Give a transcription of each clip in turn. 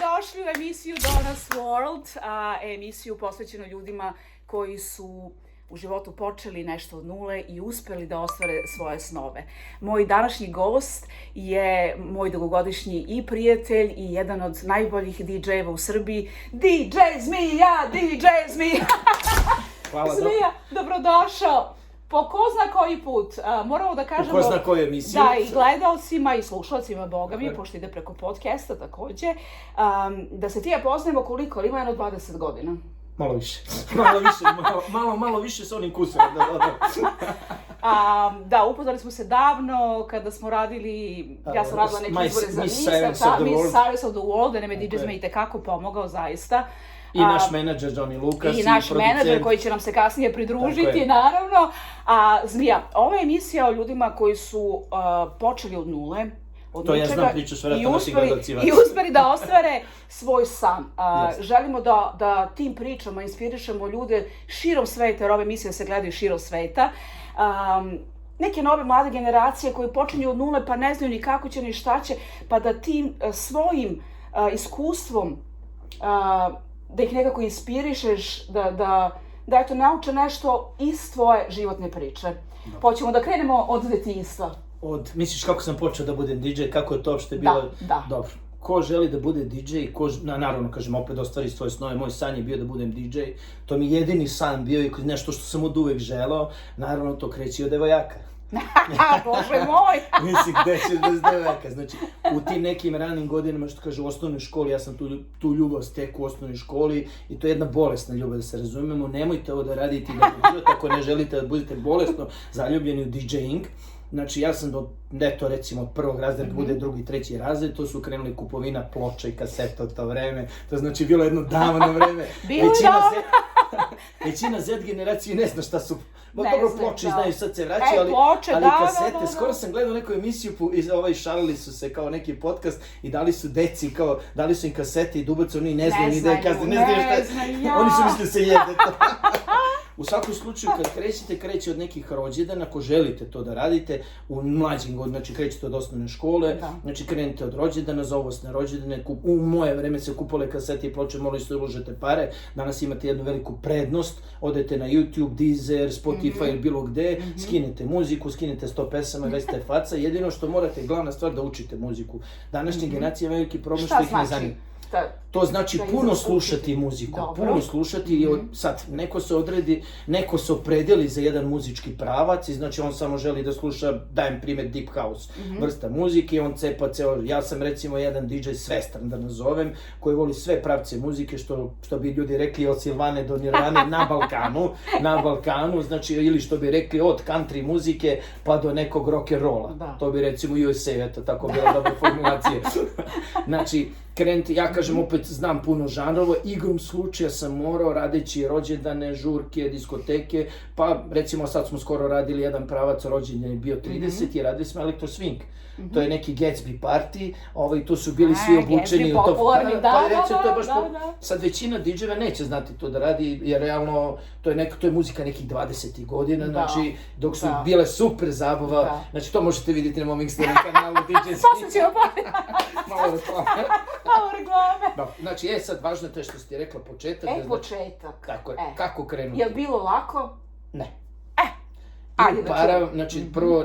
Dobrodošli u emisiju Donna's World, emisiju posvećenu ljudima koji su u životu počeli nešto od nule i uspeli da ostvare svoje snove. Moj današnji gost je moj dugogodišnji i prijatelj i jedan od najboljih DJ-eva u Srbiji, DJ Zmija, DJ Zmija! Hvala. Zmija, dobrodošao! Po ko zna koji put, moramo da kažemo... Po ko zna koju emisiju. Da, i gledalcima i slušalcima, boga mi, pošto ide preko podcasta takođe, da se ti ja poznajemo koliko, ali ima jedno 20 godina. Malo više, malo više s onim kusom. Da, upoznali smo se davno, kada smo radili, ja sam radila neke izbore za Miss Cyrus of the World, da nam je DJ Zmija i tekako pomogao, zaista. I naš menadžer Johnny Lucas. I naš menadžer koji će nam se kasnije pridružiti, naravno. Zmija, ova je emisija o ljudima koji su počeli od nule, od to ničega, ja znam, pričaš vjerojatno našim gledalcima. I uspeli da ostvare svoj san. Želimo da tim pričama inspirišemo ljude širom sveta, jer ove emisije se gledaju širom sveta. Neke nove mlade generacije koji počinju od nule pa ne znaju ni kako će ni šta će, pa da tim svojim iskustvom da ih nekako inspirišeš, da eto nauče nešto iz tvoje životne priče. Hoćemo da krenemo od detinjstva. Misliš kako sam počeo da budem DJ, kako je to uopšte bilo? Da. Dobro. Ko želi da bude DJ, naravno, kažem, opet ostvari svoje snove, moj san je bio da budem DJ, to mi jedini san bio i nešto što sam od uvek želao, naravno to kreće od devojaka. Bože moj! Mislim, gde ćeš bez devojaka? Znači, u tim nekim ranim godinama, što kaže, u osnovnoj školi, ja sam tu ljubav stekao u osnovnoj školi i to je jedna bolesna ljubav, da se razumemo, nemojte ovo da radite i da budete, ako ne želite da budete bolesno zaljubljeni u DJing. Znači, ja sam recimo od prvog razreda bude drugi, treći razred, to su krenuli kupovina ploča i kaseta od to vreme, to znači bilo jedno davno vreme. Većina Z generacije ne zna šta su, dobro ploče znaju, sad se vraćaju, ali kasete, skoro sam gledao neku emisiju, šalili su se kao neki podcast i dali su deci, kao, dali su im kasete i dubac, oni ne znaju ni da je kazne, ne znaju šta, oni su mislili se jede to. U svakom slučaju, kad kreće od nekih rođendana, ako želite to da radite, u mlađim godinama, znači krećete od osnovne škole, znači krenete od rođendana, zovu vas na rođendane, u moje vreme se kupale kasete i ploče, morali ste uložiti pare, danas imate jednu veliku prednost, odete na YouTube, Deezer, Spotify ili bilo gde, skinete muziku, skinete 100 pesama, veste faca, jedino što morate, glavna stvar, da učite muziku. Današnja generacija je veliki problem što ih ne zanima. To znači puno slušati muziku, puno slušati i sad neko se odredi, neko se opredeli za jedan muzički pravac i znači on samo želi da sluša, dajem primjer Deep House, vrsta muzike, on cepa ceo, ja sam recimo jedan DJ svestran da nazovem, koji voli sve pravce muzike, što bi ljudi rekli od Silvane do Nirvane na Balkanu, znači ili što bi rekli od country muzike pa do nekog rock'n'rolla, to bi recimo USA, eto tako bila dobra formulacija. Znači, ja kažem, opet znam puno žanrova, igrom slučaja sam morao, radeći rođendane, žurke, diskoteke, pa recimo sad smo skoro radili jedan pravac, rođendan je bio 30 i radili smo Electro Swing. To je neki Gatsby party, tu su bili svi obučeni. Gatsby popularni, da. Sad većina DJ-eva neće znati to da radi, jer realno to je muzika nekih 20. godina, znači dok su bile super zabava, znači to možete vidjeti na mom Instagram kanalu DJ Zmija. Posle ćemo malo reklame. Malo reklame. Znači, sad važno je to što si ti rekla, početak. Početak. Tako je, kako krenuti? Je li bilo lako? Ne. Znači, prvo,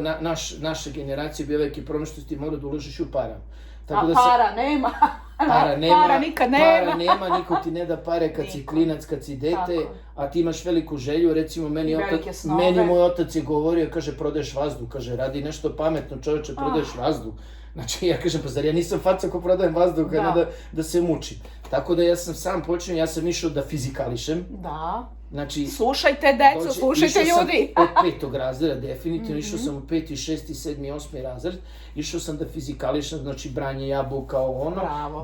naša generacija je bila veliki problem što ti mora da uložiš u para. Para nema. Para nikad nema. Para nema, niko ti ne da pare kad si klinac, kad si dete, a ti imaš veliku želju. Recimo, meni moj otac je govorio, kaže, prodaješ vazduh, kaže, radi nešto pametno, čoveče, prodaješ vazduh. Znači, ja kažem, pa zar ja nisam faca ko prodajem vazduh, da se mučim. Tako da ja sam sam počeo, ja sam išao da fizikališem. Da. Znači, slušajte deco, slušajte ljudi. Od 5. razreda, definitivno, išao sam u 5., 6., 7., 8. razred, išao sam da fizikališem, znači branje jabuka,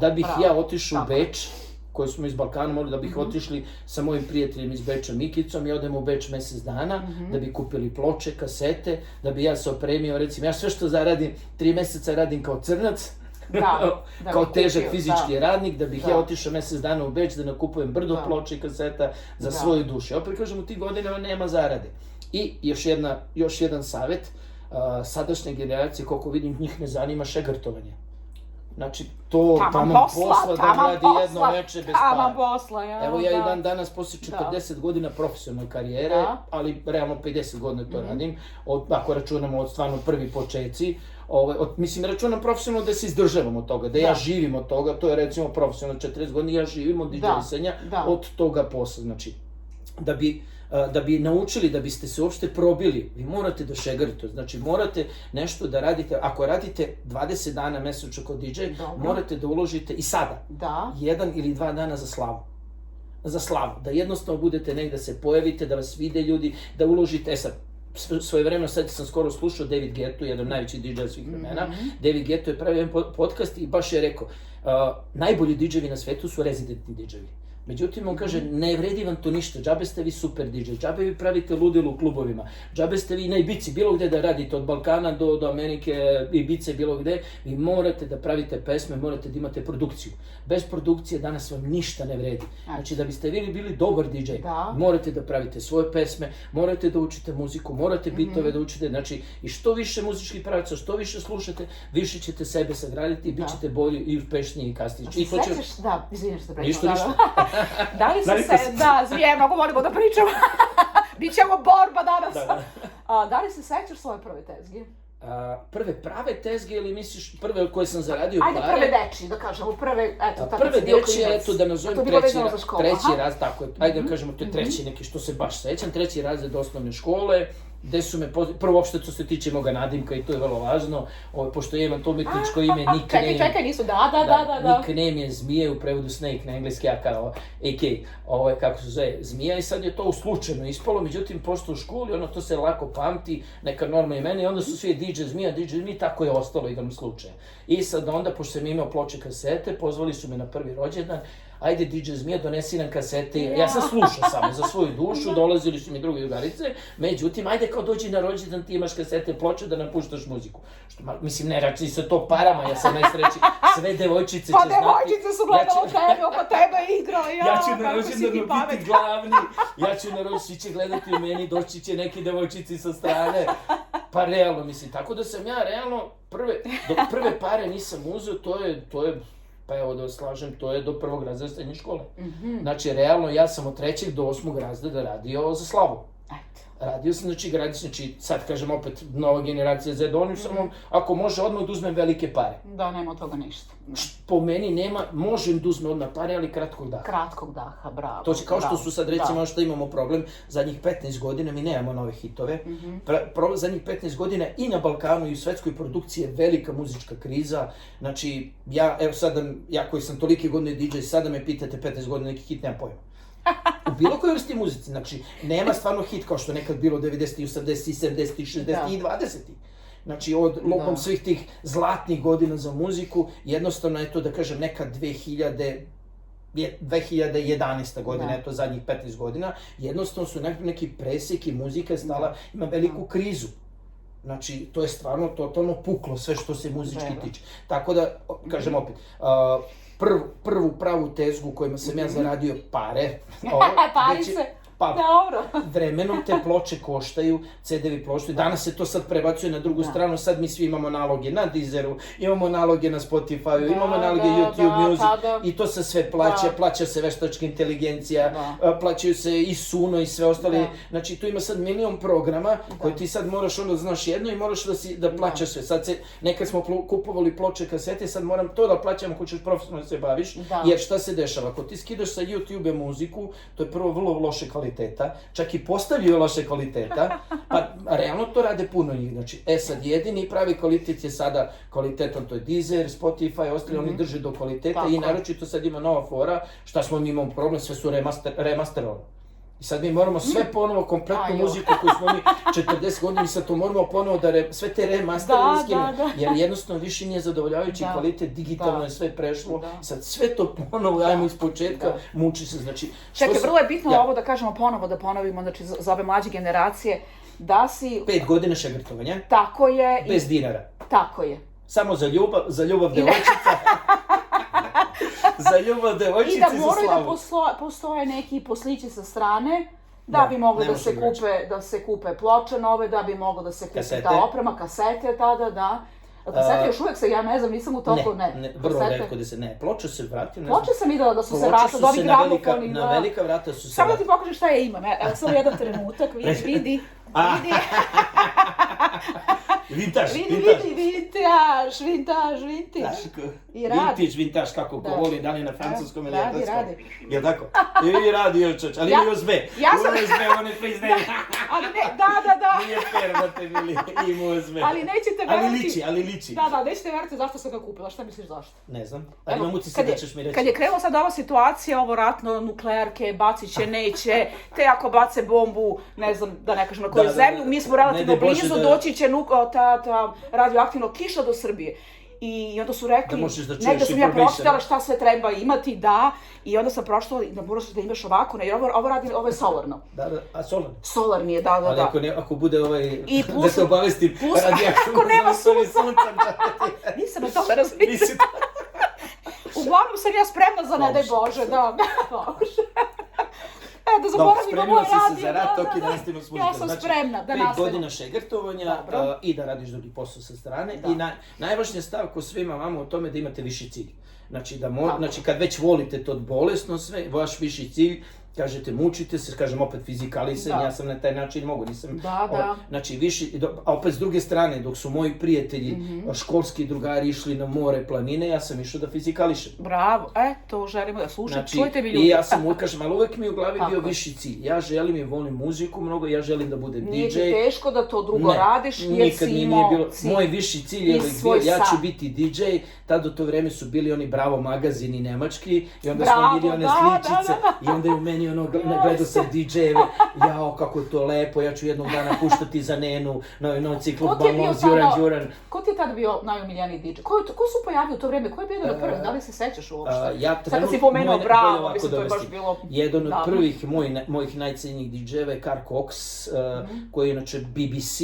da bih ja otišao u Beč, koji smo iz Balkana morali, da bih otišli sa mojim prijateljem iz Beča, Mikicom, i odemo u Beč mesec dana, da bi kupili ploče, kasete, da bi ja se opremio, recimo, ja sve što zaradim, 3 meseca radim kao crnac, kao težak fizički radnik, da bih ja otišao mesec dana u Beč da nakupujem brdo ploča i kaseta za svoju dušu. Ja opet kažem, u tih godinama nema zarade. I još jedan savjet, sadašnje generacije, koliko vidim, njih ne zanima šegrtovanje. Znači, to taman posla da radi jedno veče bez para. Taman posla, ja. Evo ja i dan danas posle 40 godina profesionalne karijere, ali realno 50 godina to radim, ako računamo od stvarno prvi početci, mislim, računam profesionalno da se izdržavam od toga, da ja živim od toga, to je recimo profesionalno 40 godina, ja živim od DJ-isanja od toga posla, znači, da bi naučili, da biste se uopšte probili, vi morate da šegrite, znači morate nešto da radite, ako radite 20 dana mesečno kao DJ, morate da uložite i sada, 1 ili 2 dana za slavu. Za slavu, da jednostavno budete negde, da se pojavite, da vas vide ljudi, da uložite, sad, svojevremeno sad sam skoro slušao David Guettu, jedan od najvećih DJ-a svih vremena. David Guettu je pravio jedan podcast i baš je rekao, najbolji DJ-evi na svetu su rezidentni DJ-evi. Međutim, on kaže, ne vredi vam to ništa, džabe ste vi super DJ, džabe vi pravite ludilo u klubovima, džabe ste vi na Ibici, bilo gde da radite, od Balkana do Amerike, Ibice, bilo gde, vi morate da pravite pesme, morate da imate produkciju. Bez produkcije danas vam ništa ne vredi. Znači, da biste vi bili dobar DJ, morate da pravite svoje pesme, morate da učite muziku, morate bitove da učite, znači, i što više muzičkih pravaca, što više slušate, više ćete sebe sagraditi i bit ćete bolji i uspešniji i kasnije. Da, izvinjam se da prećemo. Ništa. Da li mnogo volimo da pričamo. Bićemo borba danas. Da li se sećaš svoje prve tezge? Prve prave tezge ili misliš prve koje sam zaradio pare? Ajde, prve dečije, da kažemo, prve, eto, tako prve dečije, eto da nazovem treći raz, tako je, ajde da kažemo, to je treći neki što se baš sećam, treći razred osnovne škole, gde su me, prvo uopšte to se tiče moga nadimka i to je vrlo važno, pošto ja imam to umetničko ime, nickname. Čekaj, nisu, da. Nickname je Zmije, u prevodu Snake na engleski, ja kao AK, kako se zove, Zmija i sad je to slučajno ispalo, međutim, pošto u školi, to se lako pamti, neka norma imena i onda su svi DJ Zmija, tako je ostalo igrom slučaja. I sad onda, pošto sam imao ploče kasete, pozvali su me na prvi rođendan, ajde DJ Zmija, donesi nam kasete, ja sam slušao samo za svoju dušu, dolazili su mi drugi drugarice, međutim, ajde kao dođi na rođendan, ti imaš kasete, ploče da nam puštaš muziku. Mislim, ne računi se to parama, ja sam najsreći, sve devojčice će znati. Pa devojčice su gledalo tebe, oko tebe igrao, ja ću na rođendanu biti glavni, ja ću na rođendanu, svi će gledati u meni, doći će neki devojčici sa strane, pa realno, mislim, tako da sam ja realno, dok prve pare nisam uzeo, to je pa evo da slažem, to je do 1. razreda srednje škole. Znači, realno, ja sam od 3. do 8. razreda radio za slavu. Radio sam, znači, sad kažem opet, nova generacija Z, oni samo, ako može, odmah da uzmem velike pare. Da, nema od toga ništa. Po meni nema, možem da uzmem odmah pare, ali kratkog daha. Kratkog daha, bravo. To će, kao što su sad, recimo, što imamo problem, zadnjih 15 godina mi nemamo nove hitove. Zadnjih 15 godina i na Balkanu i u svetskoj produkciji je velika muzička kriza. Znači, ja koji sam tolike godine DJ, sada me pitate 15 godina neki hit, nemam pojma. U bilo kojoj vrsti muzici, znači, nema stvarno hit kao što nekad bilo 90. 80. 70. 60. i 20. Znači, od lupom svih tih zlatnih godina za muziku, jednostavno je to, da kažem, neka 2011. godina, eto zadnjih 15 godina, jednostavno su neki presek i muzika je stala, ima veliku krizu. Znači, to je stvarno totalno puklo sve što se muzički tiče. Tako da, kažem opet, prvu pravu tezgu kojima sam ja zaradio pare. Parice? Dobro. Vremenom te ploče koštaju, CD-vi koštaju. Danas se to sad prebacuje na drugu stranu, sad mi svi imamo naloge na Deezeru, imamo naloge na Spotify-u, imamo naloge YouTube Music i to se sve plaća se veštačka inteligencija, plaćaju se i Suno i sve ostale. Znači, tu ima sad milion programa koje ti sad moraš onda znaš jedno i moraš da plaćaš sve. Sad nekad smo kupovali ploče, kasete, sad moram to da plaćam ako ćeš profesionalno se baviš, jer šta se dešava? Ako ti skidaš sa YouTube muziku, to je prvo vrlo loše kvaliteta, čak i postavljaju loše kvaliteta, pa realno to rade puno njih. Znači, sad jedini pravi kvalitet je sada kvalitetan, to je Deezer, Spotify, ostali oni drže do kvaliteta i naročito sad ima nova fora, šta smo mi imamo problem, sve su remasterovane. I sad mi moramo sve ponovo, kompletnu muziku koju smo mi 40 godina i sad to moramo ponovo da sve te remastere iskinemo, jer jednostavno više nije zadovoljavajući kvalitet, digitalno je sve prešlo, sad sve to ponovo dajemo iz početka, muči se, znači... Čekaj, vrlo je bitno ovo da kažemo ponovo, da ponovimo, znači za ove mlađe generacije, da si... 5 godina šegrtovanja. Tako je. Bez dinara. Tako je. Samo za ljubav devojčica. Za ljubav devojčice, za slavu. I da moraju da postoje neki poslići sa strane, da bi mogli da se kupe ploče nove, da bi moglo da se kupi ta oprema, kasete tada, da. Kasete još uvijek se, ja ne znam, nisam u toku, ne. Vrlo retko da se, ploče se vratio, ne znam. Ploče sam videla da su se vratili, da ovi gramofoni. Na velika vrata su se samo da ti pokažem šta ja imam, evo samo jedan trenutak, vidi. Vintaž. Vintaž, kako ko voli, da li na francuskom ili engleskom. Jel' tako? I radi još čoč, ali ima USB. USB, on je priznaje. Da. Nije fair da te bili, ima USB. Ali nećete verati. Ali liči. Da, nećete verati zašto sam ga kupila, šta misliš zašto? Ne znam, ali imam utisak da ćeš mi reći. Kad je krenula sad ova situacija, ovo ratno, nuklearke, bacit će, neće, te ako bace bombu, ne znam, da ne kažem na koju zemlju, mi smo relativno blizu, doći će ta radioaktivna kiša do Srbije. I onda su rekli, negdje sam ja pročitala šta sve treba imati, i onda sam pročitala da moraš da imaš ovako, jer ovo je solarno. A solarno? Solarni je, da. Ali ako bude da se obavesti radioaktivno, ako nema sunca. Nisam na tome razmišljala. Uglavnom sam ja spremna za ne daj Bože, da. Da zaboravimo moj radio. Spremila si se za rat, ok, da nastavimo s muzikom. Ja sam spremna da nastavimo. 5 godina šegrtovanja i da radiš drugi posao sa strane. I najvažnija stav ko svima vama o tome da imate viši cilj. Znači, kad već volite to bolesno sve, vaš viši cilj, kažete mučite se, kažem opet fizikalisan, ja sam na taj način mogu, nisam... Znači, viši, a opet s druge strane, dok su moji prijatelji, školski drugari išli na more, planine, ja sam išao da fizikališem. Bravo, to želimo da slušam, čujte vi ljudi. I ja sam uvijek, kažem, ali uvijek mi je u glavi bio viši cilj. Ja želim i volim muziku mnogo, ja želim da budem DJ. Nije ti teško da to drugo radiš, jer si imao cilj. Moj viši cilj je bio, ja ću biti DJ, tad u to vreme su bili oni Bravo magazini nemački, i onda smo bili one sličice, i onda je u meni gledao sam DJ-eve, jao kako je to lepo, ja ću jednog dana puštati za Nenu, na ciklu Balons, Đuran. Ko ti je tada bio najomiljeniji DJ? Ko su pojavio u to vreme? Ko je bio na prvi? Da li se sećaš uopšte? Sad kad si pomenuo Bravo, mislim to je baš bilo... Jedan od prvih mojih najcenijih DJ-eva je Carl Cox, koji je inače BBC,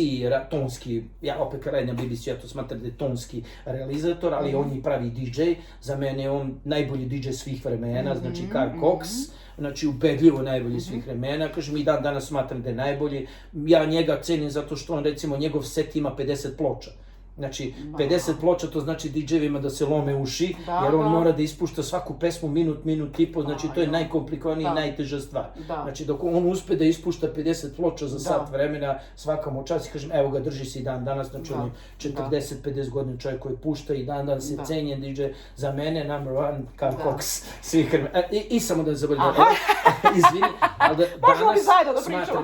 tonski, ja opet radim na BBC, ja to smatram da je tonski realizator, ali on je pravi DJ, za mene je on najbolji DJ svih vremena, znači Carl Cox. Znači, ubedljivo najbolji svih vremena, kažem, i dan danas smatram da je najbolji. Ja njega cenim zato što on, recimo, njegov set ima 50 ploča. Znači, 50 ploča, to znači DJ-evima da se lome uši, jer on mora da ispušta svaku pesmu minut i po, znači to je najkomplikovanija i najteža stvar. Znači, dok on uspe da ispušta 50 ploča za sat vremena, svaka mu čast, i kažem, evo ga, drži se i dan danas, znači on je 40-50 godina čovjek koji pušta i dan danas je cenjen DJ, za mene number one, Carl Cox, svih vremena. I samo da ne zaboravim, izvini, ali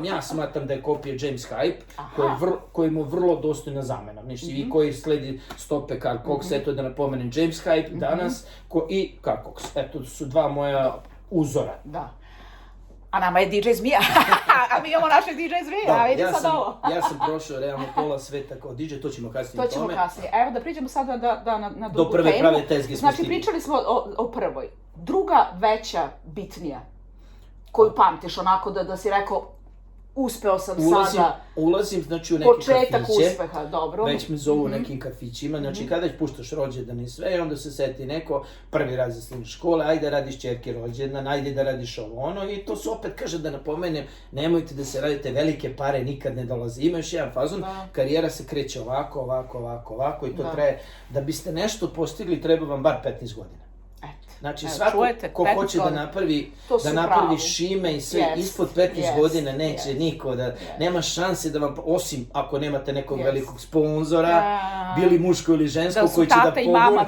danas smatram da je kopija James Hype, koji mu vrlo dostojna zamena. Znači, koji sledi stope Carl Cox, eto da napomenem James Hype danas i Carl Cox. Eto su dva moja uzora. Da. A nama je DJ Zmija, a mi imamo našeg DJ Zmija, vidi sad ovo. Ja sam prošao realno pola sveta kao DJ, to ćemo kasnije o tome. To ćemo kasnije. Evo da priđemo sada na drugu temu. Do prve prave tezge smo stigli. Znači pričali smo o prvoj. Druga veća, bitnija, koju pamtiš onako da si rekao, uspeo sam sada... Ulazim, znači, u neke kafiće. Početak uspeha, dobro. Već me zovu u nekim kafićima, znači kada već puštaš rođendan i sve, onda se seti neko, prvi razred srednje škole, ajde radiš ćerke rođendan, ajde da radiš ovo ono, i to su opet, kaže da napomenem, nemojte da se radite, velike pare nikad ne dolaze. Ima još jedan fazon, karijera se kreće ovako i to traje. Da biste nešto postigli, treba vam bar 15 godina. Znači, svako ko hoće da napravi šime i sve ispod 15 godina neće niko da... Nema šanse da vam, osim ako nemate nekog velikog sponzora, bili muško ili žensko, koji će da pomogne.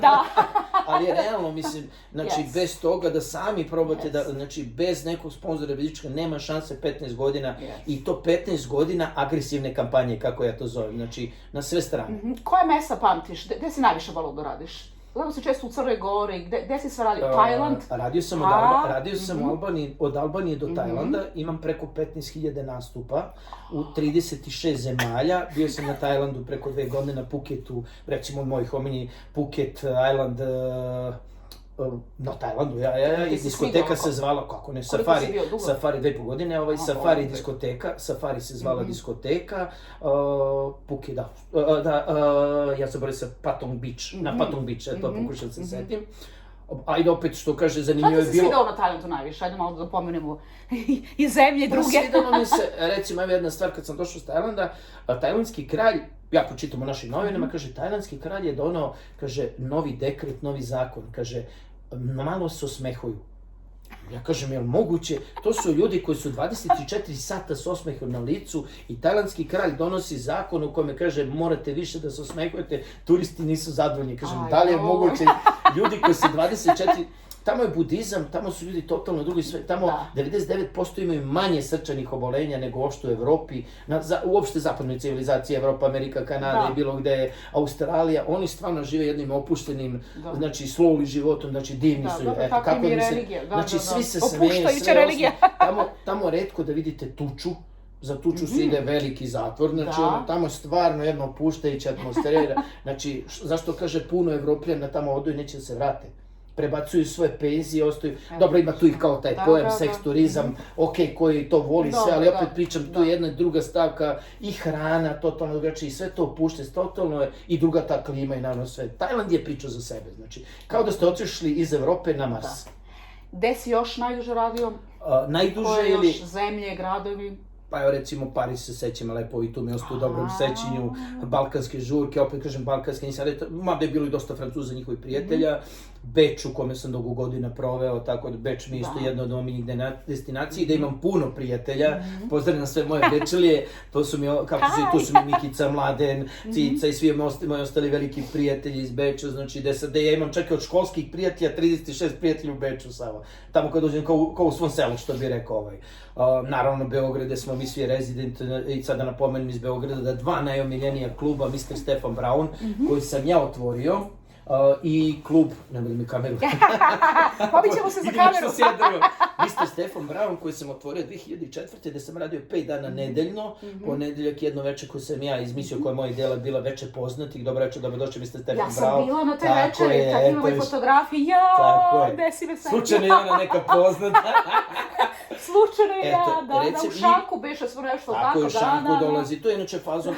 Ali je realno, mislim, znači, bez toga da sami probate da, znači, bez nekog sponzora, nema šanse 15 godina i to 15 godina agresivne kampanje, kako ja to zovem, znači, na sve strane. Koje mesta pamtiš? Gde si najviše volao da radiš? Gledamo se često u Crnoj Gori, gde si sve radio? Tajland? Radio sam od Albanije do Tajlanda, imam preko 15.000 nastupa u 36 zemalja. Bio sam na Tajlandu preko 2 godine na Phuketu, recimo moj homini Phuket Island, na Tajlandu, i diskoteka se zvala, kako ne, Safari 2,5 godine, Safari diskoteka, Safari se zvala diskoteka, Phuket, ja sam borio sa Patong Beach, na Patong Beach, to pokušao da se setim. Ajde opet što kaže, zanimljivo je bilo... Šta ti se svidao na Tajlandu najviše? Ajde malo da pomenemo i zemlje druge. Svidalo mi se, recimo, evo jedna stvar, kad sam došao s Tajlanda, tajlandski kralj ja pročitam u našim novinama, kaže, tajlandski kralj je donao, kaže, novi dekret, novi zakon, kaže, malo se osmehuju. Ja kažem, jel moguće? To su ljudi koji su 24 sata s osmehom na licu i tajlandski kralj donosi zakon u kome kaže morate više da se osmehujete, turisti nisu zadovoljni. Kažem, da li je moguće? Ljudi koji su 24... Tamo je budizam, tamo su ljudi totalno drugi svet, tamo 99% imaju manje srčanih obolenja nego uopšte u Evropi, uopšte zapadnoj civilizaciji, Evropa, Amerika, Kanada i bilo gde, Australija, oni stvarno žive jednim opuštenim, znači slowly životom, znači divni su. Tako im i religija. Znači svi se smeju, tamo retko da vidite tuču, za tuču se ide veliki zatvor, znači tamo stvarno jedna opuštajuća atmosfera, znači zašto kaže puno Evropljana tamo odu i neće da se vrate. Prebacuju svoje penzije, ostaju... Dobro, ima tu i kao taj pojam, seks, turizam, koji to voli sve, ali opet pričam, tu je jedna i druga stavka, i hrana, totalno drugačije, i sve to opušte, totalno je, i druga ta klima i naravno sve. Tajland je pričao za sebe, znači, kao da ste otišli iz Evrope na Mars. Gde si još najduže radio? Najduže ili... Koje još zemlje, gradovi? Pa evo recimo Paris se sećam lepo i tu mi je ostao u dobrom sećanju, balkanske žurke, opet kažem balkanske, nisam radio, mada je bilo i dosta Francuza, njihovih prijatelja, Beč u kome sam dugo godina proveo, tako da Beč mi je isto jedna od omiljenih destinacija, da imam puno prijatelja, pozdravljam sve moje Bečelije, to su mi, tu su mi Mikica, Mladen, Cica i svi moji ostali veliki prijatelji iz Beča, znači da ja imam čak i od školskih prijatelja 36 prijatelja u Beču samo, tamo kad dođem kao u svom selu, što bi rekao Naravno, Beograd, gde smo mi svi rezident, i sad da napomenem iz Beograda, da 2 najomiljenija kluba, Mr. Stefan Brown, koji sam ja otvorio, i klub, ne budi mi kameru. Pobit ćemo se za kameru. Mr. Stefan Brown, koji sam otvorio 2004. gde sam radio 5 dana nedeljno, ponedeljak jedno večer koje sam ja izmislio, koja je moja dela bila Veče poznatih, dobro večer, dobrodošli Mr. Stefan Brown. Ja sam bila na toj večeri, kad imamo i fotografije, jao, gde si me sad. Slučajno je ona neka poznata. Slučajno je da u Šanku beše smo nešto tako, da. Tako je, u Šanku dolazi, to je inače fazon,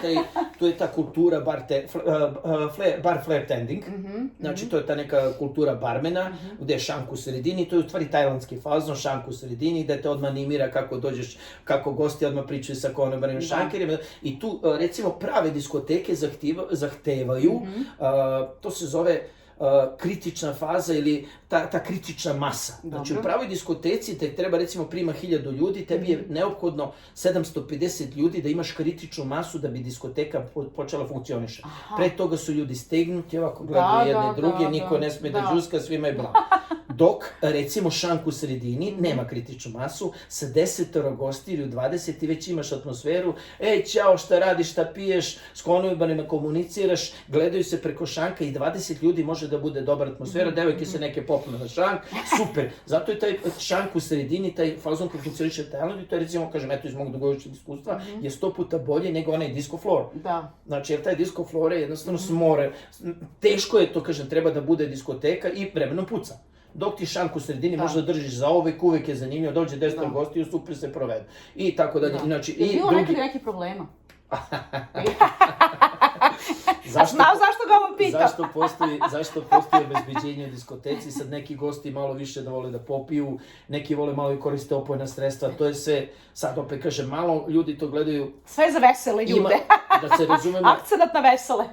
to je ta kultura bar flare tending, znači to je ta neka kultura barmena, gde je šank u sredini, to je u stvari tajlandski fazon, šank u sredini, gde te odmah animira kako dođeš, kako gosti odmah pričaju sa konobarima šankerima, i tu recimo prave diskoteke zahtevaju, to se zove kritična faza ili ta kritična masa. Znači u pravoj diskoteci te treba recimo prima 1000 ljudi, tebi je neophodno 750 ljudi da imaš kritičnu masu da bi diskoteka počela funkcioniša. Pre toga su ljudi stegnuti, ovako gledaju jedne druge, niko ne sme da džuska, svima je blam. Dok, recimo, šank u sredini, nema kritičnu masu, sa 10 gosti ili 20 ti već imaš atmosferu, ćao, šta radiš, šta piješ, s konobarima komuniciraš, gledaju se preko šanka i 20 ljudi može da bude dobra atmosfera, devojke se neke popnu na šank, super. Zato je taj šank u sredini, taj fazon koji funkcioniše Tajlandu, i to je recimo, kažem, eto iz mog dugogodišnjeg iskustva, je 100 puta bolje nego onaj disco floor. Znači, jer taj disco floor je jednostavno smore, teško je to, kažem, treba da bude diskoteka i vremenom puca. Dok ti šank u sredini možda držiš za uvek je zanimljivo, dođe 10 gostiju, super se provede. I tako dalje. Je bilo neki problema? Znao zašto ga vam pitam? Zašto postoji obezbeđenje u diskoteci, sad neki gosti malo više da vole da popiju, neki vole malo i koriste opojna sredstva, to je sve, sad opet kažem, malo ljudi to gledaju... Sve za vesele ljude. Da se razumemo... Akcenat na vesele.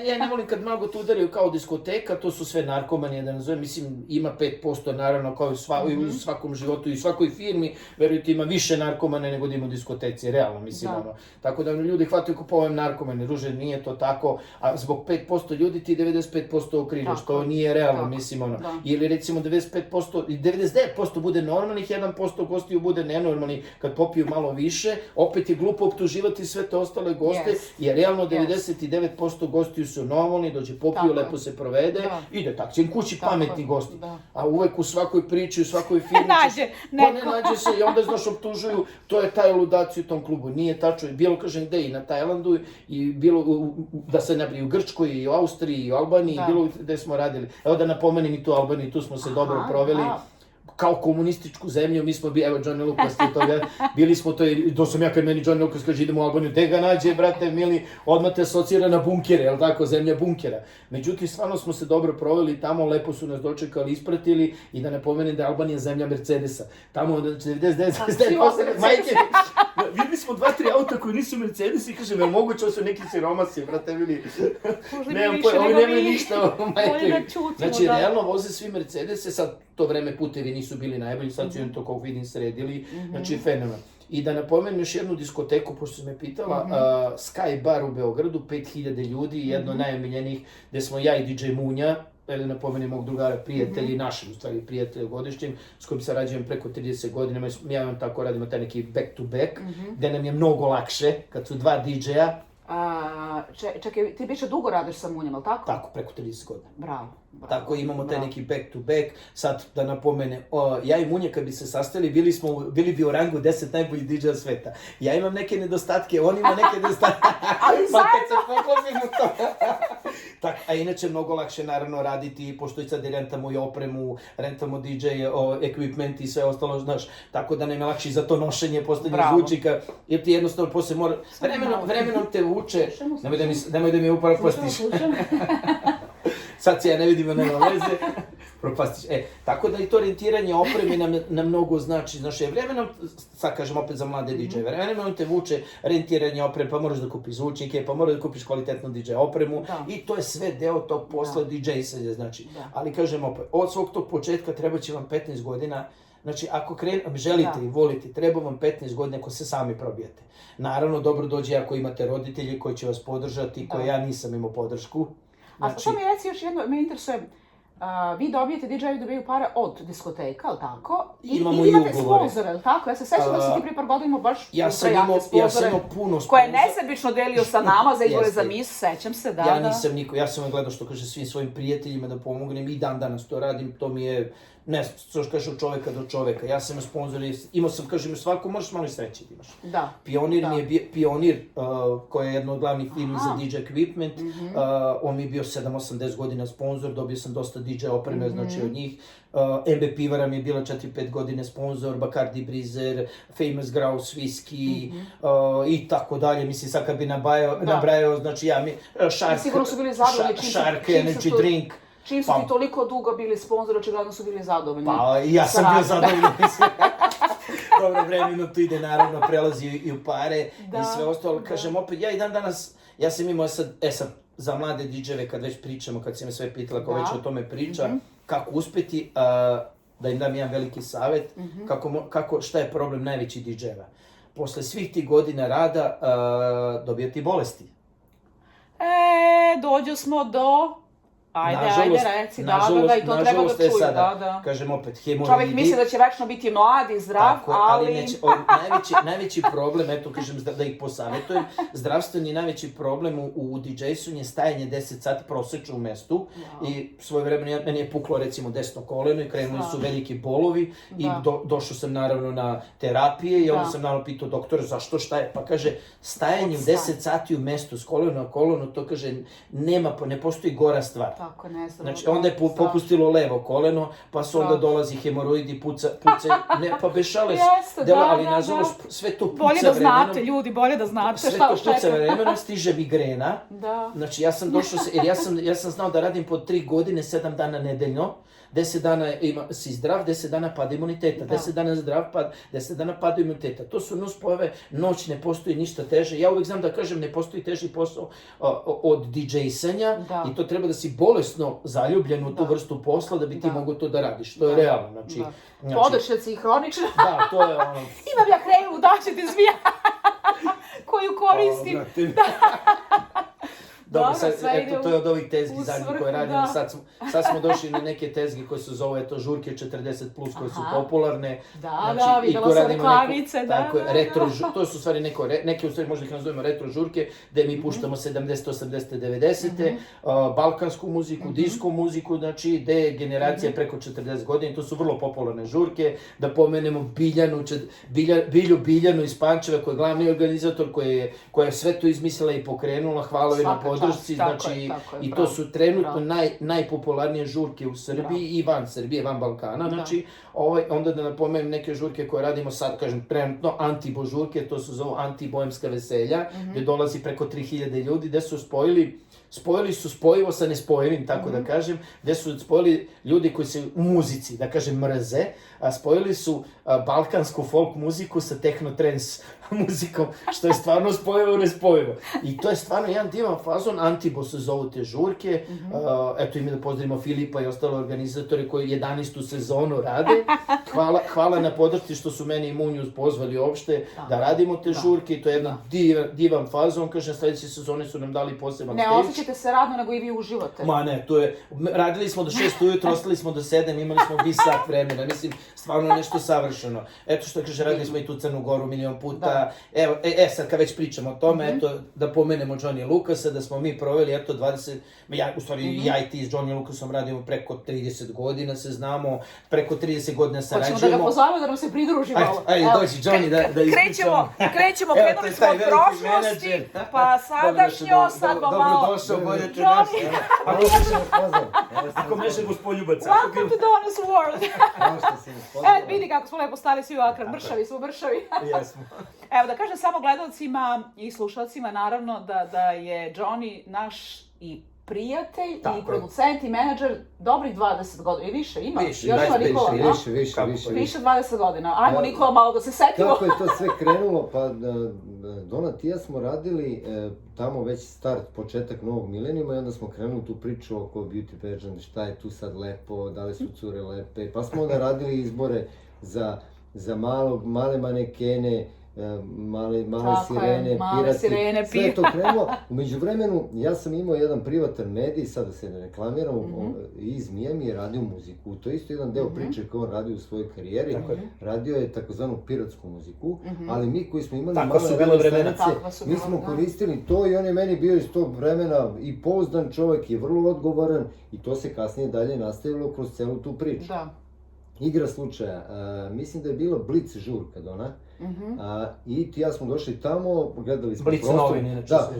Ja ne volim kad malo to udaraju kao diskoteka, to su sve narkomani, da nazovem, mislim, ima 5%, naravno, kao i u svakom životu i u svakoj firmi, verujte, ima više narkomane nego da ima u diskoteci, realno, mislim, ono. Tako da ljudi hvataju kupovajem narkomane, ruže, nije to tako, a zbog 5% ljudi ti 95% okrižeš, to nije realno, mislim, ono. Ili recimo 95%, 99% bude normalnih, 1% gostiju bude nenormalni, kad popiju malo više, opet je glupo optuživati sve te ostale goste, jer realno 99% gostiju su normalni, dođe popiju, lepo se provede, ide tako, će im kući pametni gosti. A uvek u svakoj priči, u svakoj firmi nađe se i onda, znaš, optužuju, to je taj ludaci u tom klubu, nije tačno, bilo, kažem, gde i na Tajlandu, i bilo, da se nabriju u Grčkoj, i u Austriji, i u Albaniji, i bilo gde smo radili. Evo da napomenem i tu Albaniju, tu smo se dobro proveli. Kao komunističku zemlju, mi smo bili, evo Johnny Lucas, bili smo to, to sam ja kad meni Johnny Lucas kaže idemo u Albaniju, te ga nađe, brate mili, odmah te asocira na bunkere, jel tako, zemlja bunkera. Međutim, stvarno smo se dobro proveli tamo, lepo su nas dočekali, ispratili, i da ne pomenem da je Albanija zemlja Mercedesa. Tamo 99% majke, videli smo 2-3 auta koji nisu Mercedes i kažem, jel moguće, ovo su neki siromasi, brate, vidi. Ovi nemaju ništa, majke. Znači, realno voze svi Mercedese, sad to vreme putevi nisu bili najbolji, sad su im to, kako vidim, sredili, znači, fenomen. I da napomenem još jednu diskoteku, pošto si me pitala, Sky Bar u Beogradu, 5000 ljudi, jedno od najomiljenijih, gde smo ja i DJ Munja, ili napomenem mog drugara, prijatelji, našeg u stvari prijatelja godišnjeg, s kojim sarađujem preko 30 godina, ja vam tako radimo taj neki back to back, gde nam je mnogo lakše, kad su dva DJ-a. Čekaj, ti više dugo radiš sa Munjem, ali tako? Tako, preko 30 godina. Bravo. Tako imamo taj neki back to back. Sad da napomene, ja i Munja kad bi se sastali, bili bi u rangu 10 najboljih DJ-a sveta. Ja imam neke nedostatke, on ima neke nedostatke. Ali kad se poklopimo to. Tak, a inače mnogo lakše naravno raditi, pošto i sad rentamo i opremu, rentamo DJ equipment i sve ostalo, znaš. Tako da nam je lakše za to nošenje, postavljanje zvučnika, jer ti jednostavno posle mora... Vremenom te vuče, nemoj da mi upropastiš. Sad se ja ne vidimo, nema veze, propastiš. Tako da i to orijentiranje opremi nam mnogo znači. Znaš, vremenom, sad kažem opet za mlade DJ-e, vremenom te vuče orijentiranje opreme, pa moraš da kupiš zvučnike, pa moraš da kupiš kvalitetnu DJ opremu i to je sve deo tog posla DJ-selja, znači. Ali kažem opet, od svog tog početka treba će vam 15 godina. Znači, ako želite i volite, treba vam 15 godina ako se sami probijete. Naravno, dobro dođe ako imate roditelji koji će vas podržati, koje ja nisam imao podršku. A sad mi reci još jedno, me interesuje, vi dobijete, DJ-evi dobijaju pare od diskoteka, ali tako? Imamo i imate sponzore, ali tako? Ja se sećam da si ti prije par godina imao baš prejake sponzore, koje je nesebično delio sa nama za izbore za mis, sećam se, da. Ja nisam niko, ja sam gledao što kaže svim svojim prijateljima da pomognem i dan danas to radim, to mi je, ne znam, što kaže od čoveka do čoveka. Ja sam sponzor, imao sam, kažem, svako možeš malo i sreće da imaš. Da. Pionir mi je bio, Pionir, koja je jedna od glavnih firmi za DJ equipment, on mi je bio 7-8-10 godina sponzor, dobio sam dosta DJ opreme, znači od njih. MB Pivara mi je bila 4-5 godine sponzor, Bacardi Breezer, Famous Grouse Whisky i tako dalje. Mislim, sad kad bi nabrajao, znači ja mi, Shark Energy Drink. Čim su ti toliko dugo bili sponzori, očigledno su bili zadovoljni. Pa, ja sam bio zadovoljni. Dobro, vremenu to ide, naravno, prelazi i u pare i sve ostalo. Kažem, opet, ja i dan danas, ja sam imao sad, za mlade DJ-eve, kad već pričamo, kad si me sve pitala, kao već o tome priča, kako uspeti, da im dam jedan veliki savjet, šta je problem najveći DJ-eva. Posle svih tih godina rada, dobijati bolesti. Dođu smo do... Ajde, reci, da, i to treba da čuju, da. Kažem opet, hemoroidi... Čovjek misli da će večno biti mlad i zdrav, ali... Najveći problem, eto kažem da ih posavjetujem, zdravstveni najveći problem u DJ-su je stajanje 10 sati prosečno u mestu i svoje vremena meni je puklo recimo desno koleno i krenuli su veliki bolovi i došao sam naravno na terapije i onda sam naravno pitao doktora zašto, šta je, pa kaže stajanje 10 sati u mestu s koleno na koleno, to kaže ne postoji gora stvar. Tako, ne znam. Znači, onda je popustilo levo koleno, pa su onda dolazi hemoroidi, puca, ne, pa bešale, ali nažalost sve to puca vremenom. Bolje da znate, ljudi, bolje da znate šta očekam. Sve to puca vremenom, stiže migrena. Znači, ja sam došao, jer ja sam znao da radim po 3 godine, 7 dana nedeljno. 10 dana si zdrav, 10 dana pada imuniteta, 10 dana zdrav, 10 dana pada imuniteta. To su nuspojave, noć ne postoji ništa teže. Ja uvijek znam da kažem ne postoji teži posao od DJ-sanja i to treba da si bolesno zaljubljen u tu vrstu posla da bi ti mogao to da radiš. To je realno. Znači, podršaci i hronično. Da, to je ono... Imam ja kremu, daće ti zvija koju koristim. Dobro, sad, eto, to je od ovih tezgi zadnjih koje radimo, sad smo došli na neke tezge koje se zove, eto, žurke 40+, koje su popularne. Da, videla sam reklamice, da. To su u stvari neke, u stvari možda ih nazovemo retro žurke, gde mi puštamo 70, 80, 90, balkansku muziku, disco muziku, znači, gde je generacija preko 40 godina, to su vrlo popularne žurke, da pomenemo Biljanu iz Pančeva, koja je glavni organizator, koja je sve to izmislila i pokrenula, hvala joj na podršci, znači, i to su trenutno najpopularnije žurke u Srbiji i van Srbije, van Balkana, znači, onda da napomenem neke žurke koje radimo sad, kažem, trenutno, anti-božurke, to su zovu anti-bojemska veselja, gde dolazi preko 3000 ljudi, gde su spojili spojili su spojivo sa nespojivim, tako da kažem, gde su spojili ljudi koji se u muzici, da kažem, mrze, a spojili su balkansku folk muziku sa techno-trance muzikom, što je stvarno spojivo nespojivo. I to je stvarno jedan divan fazon, Antibo se zovu te žurke, eto i mi da pozdravimo Filipa i ostale organizatori koji 11. sezonu rade. Hvala na podršci što su meni i Munju pozvali uopšte da radimo te žurke i to je jedan divan fazon, kažem, sledeće sezone su nam dali poseban stage. Ne osjećate se radno, nego i vi uživate. Ma ne, to je, radili smo do 6 ujutro, ostali smo do 7, imali smo bi sat vremena, mislim, stvarno nešto savršeno. Eto što kaže, radili smo i tu Crnu Goru milion puta. Evo, sad kad već pričamo o tome, eto, da pomenemo Johnny Lucasa, da smo mi proveli, eto, 20, ja i ti s Johnny Lucasom radimo preko 30 godina, se znamo, preko 30 godina sarađujemo. Hoćemo da ga pozovemo da nam se pridruži malo. Ajde, dođi Johnny da ispričamo. Krećemo, krenuli smo od prošlosti, pa sadašnjost, sad vam malo. Dobrodošao, bolje te našli. Ako meše Gospodljubac. Welcome to Donna's World. Vidi kako smo lepo stali svi u akran, mršavi smo, mršavi. Jesmo. Evo da kažem samo gledalcima i slušalcima naravno da je Johnny naš i prijatelj i producent i menadžer dobrih 20 godina i više ima. Više, više. 20 godina. Ajmo Nikola malo da se setimo. Kako je to sve krenulo? Pa Donat i ja smo radili tamo već start, početak novog milenijuma i onda smo krenuli tu priču oko beauty pageant, šta je tu sad lepo, da li su cure lepe. Pa smo onda radili izbore za male manekene, male sirene, pirati, sve je to krenulo. U međuvremenu, ja sam imao jedan privatan medij, sad da se ne reklamiram, iz Mijami je radio muziku. To je isto jedan deo priče koji on radio u svojoj karijeri. Radio je takozvanu piratsku muziku, ali mi koji smo imali male radio stanice, mi smo koristili to i on je meni bio iz tog vremena i pouzdan čovjek i vrlo odgovoran i to se kasnije dalje nastavilo kroz celu tu priču. Igra slučaja, mislim da je bila Blitz žurka, Dona, i ti ja smo došli tamo, gledali smo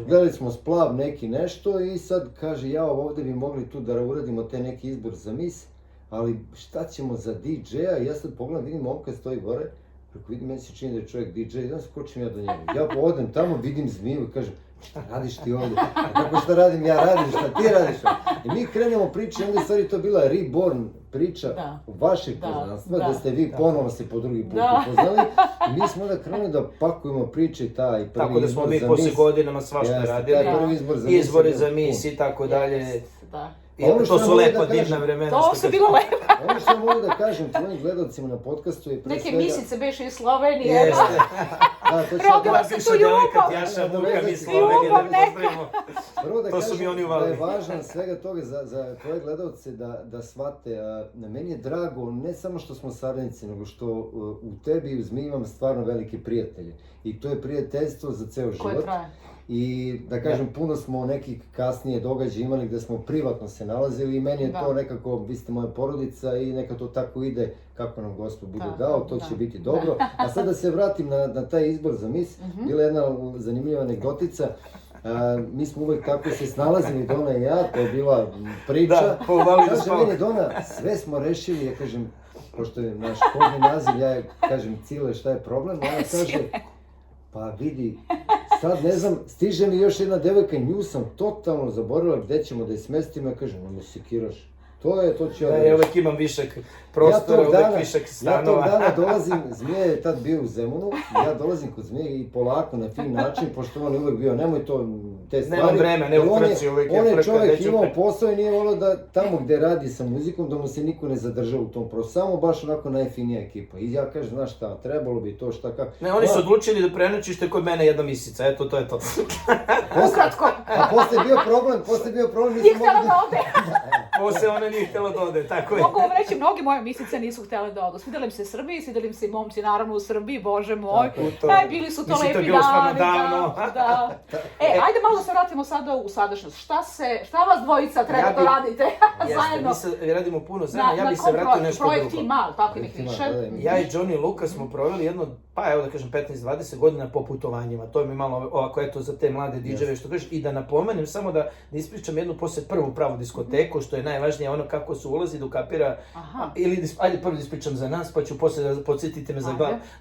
gledali smo splav neki nešto i sad kaže, ja ovdje bi mogli tu da uradimo te neki izbor za mis, ali šta ćemo za DJ-a, i ja sad pogledam, vidim momka stoji gore, preko vidim, meni se čini da je čovjek DJ, i onda skočim ja do njega, ja odem tamo, vidim zmiju i kažem, šta radiš ti ovdje? Kako šta radim ja, radim, šta ti radiš? I mi krenemo priču, onda je stvari to bila reborn priča vašeg poznanstva, da ste vi ponovo se po drugi put upoznali. I mi smo onda krenuli da pakujemo priče i taj prvi izbor za mis. Tako da smo mi posle godinama svašta radili, izbore za mis i tako dalje. To su lepa, divna vremena. To su bilo lepa. Ono što mogu da kažem tvojim gledalcima na podcastu je pre svega... Neke misice beše iz Slovenije. Jeste. Rodila se tu ljubav. Ljubav neka. Prvo da kažem da je važno svega toga za tvoje gledalce da shvate. Meni je drago ne samo što smo saradnici, nego što u tebi i u Zmiji imam stvarno velike prijatelje. I to je prijateljstvo za ceo život. Koje traje. I da kažem, puno smo nekih kasnije događaja imali gde smo privatno se nalazili i meni je to nekako, vi ste moja porodica i neka to tako ide kako nam Gospod bude dao, to će biti dobro. A sad da se vratim na taj izbor za mis, bila je jedna zanimljiva anegdotica. Mi smo uvek tako se snalazili, Dona i ja, to je bila priča. Kaže meni Dona, sve smo rešili, ja kažem, pošto je naš kodni naziv, ja kažem Cile šta je problem, ona kaže, pa vidi, sad ne znam, stiže mi još jedna devojka i nju sam totalno zaboravila gde ćemo da je smestim, ja kažem, ne me sekiraš. To ću ja reći. Ja uvek imam višak prostora, uvek višak stanova. Ja tog dana dolazim, Zmija je tad bio u Zemunu, ja dolazim kod Zmije i polako na fin način, pošto on je uvek bio, nemoj to, te stvari. Nemam vremena, ne u frci, uvek je frka. On je čovjek imao posao i nije volio da tamo gde radi sa muzikom, da mu se niko ne zadržava u tom prostoru, samo baš onako najfinija ekipa. I ja kažem, znaš šta, trebalo bi to, šta kako. Ne, oni su odlučili da prenoćište kod mene jedna misica, eto, to je to. Ukratko. A posle je bio problem, Nije htjela da ode. Posle ona nije htjela da ode, tako je. Mogu vam reći, mnogi moje misice nisu htjele da odu. Svidjeli im se Srbiji, svidjeli im se i momci naravno u Srbiji, bože moj. Bili su to lepi dani. Ajde malo da se vratimo sada u sadašnjost. Šta vas dvojica treba da radite zajedno? Mi radimo puno zajedno, ja bih se vratio nešto drugo. Projekt Mal, tako i neki više. Ja i Johnny Lucas smo proveli jedno, pa evo da kažem 15-20 godina po putovanjima. To je mi malo ovako eto za te mlade DJ-eve što kažeš. I da napomenem samo da ispričam jednu posle prvu pravu diskoteku, što je najvažnije ono kako se ulazi, da ukapira, ili ajde prvo da ispričam za nas, pa ću posle da podsjetite me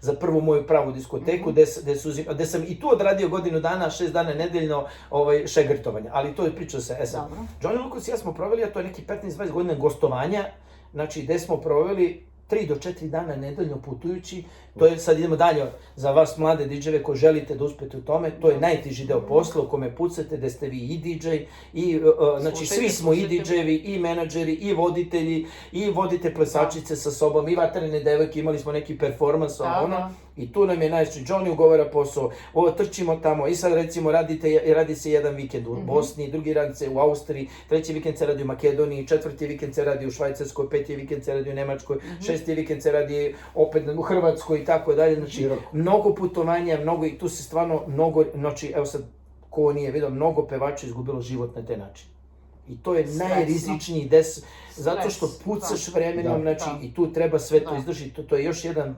za prvu moju pravu diskoteku, gde sam i tu odradio godinu dana, 6 dana nedeljno šegrtovanja, ali to je priča se, Johnny Lucas i ja smo proveli, a to je neki 15-20 godina gostovanja, znači gde smo proveli 3 do 4 dana nedeljno putujući, to je, sad idemo dalje, za vas mlade DJ-eve koji želite da uspete u tome, to je najteži deo posla u kome pucate, gde ste vi i DJ, i, znači svi smo i DJ-evi, i menadžeri, i voditelji, i vodite plesačice sa sobom, i vatrene devojke, imali smo neki performans, i tu nam je najčešće, Johnny ugovara posao, trčimo tamo, i sad recimo radi se jedan vikend u Bosni, drugi radi se u Austriji, treći vikend se radi u Makedoniji, četvrti vikend se radi u Švajcarskoj, peti vikend se radi u Nemačkoj, šesti vikend se radi opet u Hrvatskoj i tako dalje, znači mnogo putovanja, mnogo, i tu se stvarno mnogo, znači evo sad ko nije vidio, mnogo pevača izgubilo život na taj način. I to je najrizičniji zato što pucaš vremenom, znači i tu treba sve to izdržati, to je još jedan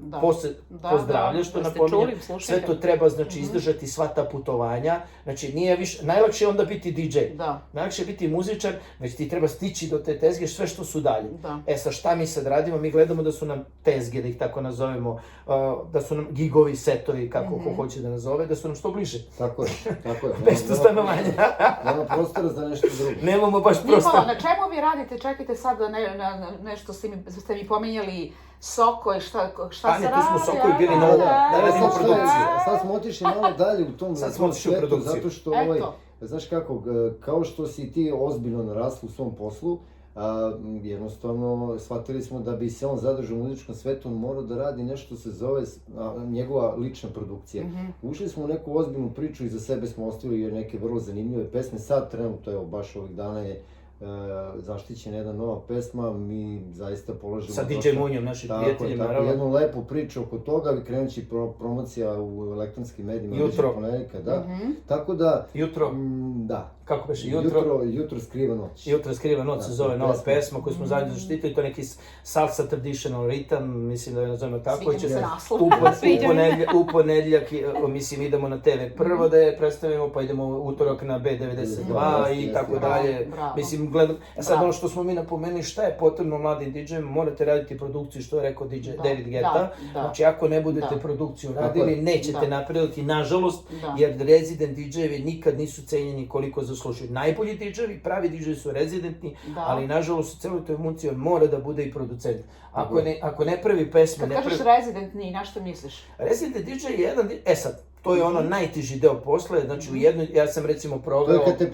pozdravlja što napominjem, sve to treba znači izdržati sva ta putovanja, znači nije više, najlakše je onda biti DJ, najlakše je biti muzičar, već ti treba stići do te tezge sve što su dalje. Sa šta mi sad radimo, mi gledamo da su nam tezge, da ih tako nazovemo, da su nam gigovi, setovi, kako ko hoće da nazove, da su nam što bliže. Tako je. Bez to stanovanja. Nema prostora za nešto drugo. Nemamo baš prostora. Na čemu vi radite? Čekajte sad nešto ste mi pominjali, Soko i šta se radi? Tu smo Soko i bili na da radimo produkciju. Sad smo otišli malo dalje u tom svetu, zato što znaš kako, kao što si ti ozbiljno narasli u svom poslu, jednostavno shvatili smo da bi se on zadržao u muzičkom svetu, on morao da radi nešto se zove njegova lična produkcija. Ušli smo u neku ozbiljnu priču i za sebe smo ostavili neke vrlo zanimljive pesme, sad trenutno, evo baš ovih dana je zaštićena jedna nova pesma, mi zaista polažemo... Sa DJ Munjom, našim prijateljima, naravno. Tako, jednu lepu priču oko toga, krenut će promocija u elektronskim medijima. Jutro. Tako da... Jutro. Da. Kako beše, jutro? Jutro skriva noć. Jutro skriva noć se zove nova pesma koju smo zajedno zaštitili, to je neki salsa traditional ritam, mislim da je nazovemo tako. Sviđa mi se naslov. U ponedjeljak, mislim, idemo na TV prvo da je predstavimo, pa idemo utorak na B92 i tako dalje. Mislim, gledam, sad ono što smo mi napomenuli, šta je potrebno mladim DJ-ima, morate raditi produkciju, što je rekao DJ David Guetta. Znači, ako ne budete produkciju radili, nećete napredovati, nažalost, jer rezident DJ-evi nikad nisu cenjeni koliko zaslužuju. Najbolji DJ-evi, pravi DJ-evi su rezidentni, ali nažalost u celoj toj muciji mora da bude i producent. Ako ne pravi pesme... Kad kažeš rezidentni, na što misliš? Rezident DJ je jedan... sad, to je ono najteži deo posla, znači u jednoj, ja sam recimo proveo... To je kad te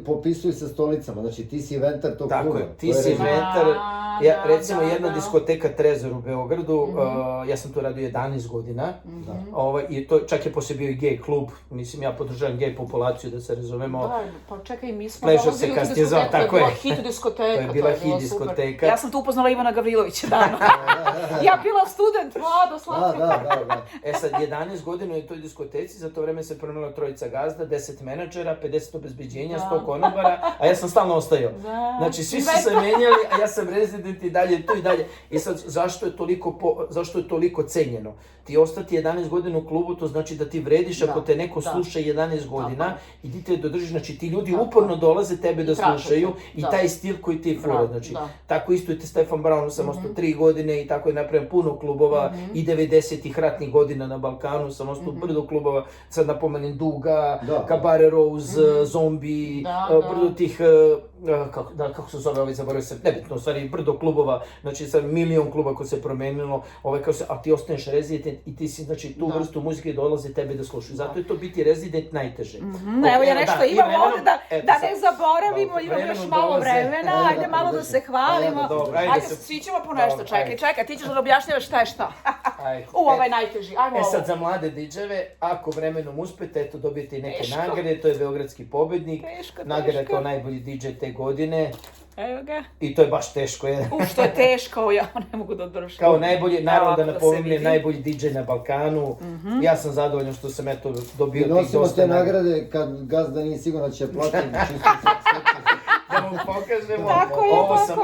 popisuju sa stolicama, znači ti si inventar tog kluba. Tako je, ti si inventar, recimo jedna diskoteka Trezor u Beogradu, ja sam tu radio 11 godina, i to čak je poslije bio i gej klub, mislim ja podržavam gej populaciju da se razumemo. Da, pa čekaj, mi smo dolazili u diskoteku, to je bila hit diskoteka, to je bila hit diskoteka. Ja sam tu upoznala Ivana Gavrilovića davno. Ja bila student, mlado, slatko. Da. Sad 11 godina je toj diskoteci, za to vreme se promenila 3 gazda, 10 menadžera, 50 obezbeđenja, 100 konobara, a ja sam stalno ostajao. Znači svi su se menjali, a ja sam rezident i dalje, tu i dalje. I sad, zašto je toliko cenjeno? Ti ostati 11 godina u klubu, to znači da ti vrediš ako te neko sluša 11 godina i ti te dodržiš, znači ti ljudi uporno dolaze tebe da slušaju i taj stil koji ti fura, znači tako isto i te Stefan Brown sam ostao 3 godine i tako je napravljen puno klubova i 90-ih ratnih godina na Balkanu sam ostao brdo klubova, sad napomenem Duga, Cabaret Rose, Zombie, brdo tih, kako se zove, zaboravio se, nebitno, u stvari brdo klubova, znači sad milion kluba koji se promenilo, a ti ostaneš rezident i ti si, znači, tu vrstu muzike dolaze tebe da slušaju. Zato je to biti rezident najteže. Evo ja nešto imam ovdje da ne zaboravimo, imam još malo vremena, ajde malo da se hvalimo. Ajde, svi ćemo po nešto, čekaj, ti ćeš da objašnjavaš šta je šta. Ovo je najteži, ajmo ovo. Sad za mlade DJ-eve, ako vremenom uspete, eto dobijete i neke nagrade, to je Beogradski pobednik, nagrada kao najbolji DJ te godine. Evo ga. I to je baš teško. Što je teško, ja ne mogu da održam. Kao najbolji, naravno da napominjem, najbolji DJ na Balkanu. Ja sam zadovoljan što sam eto dobio tih dosta. I nosimo te nagrade kad gazda nije sigurno da će platiti. Da mu vam pokažemo. Tako je,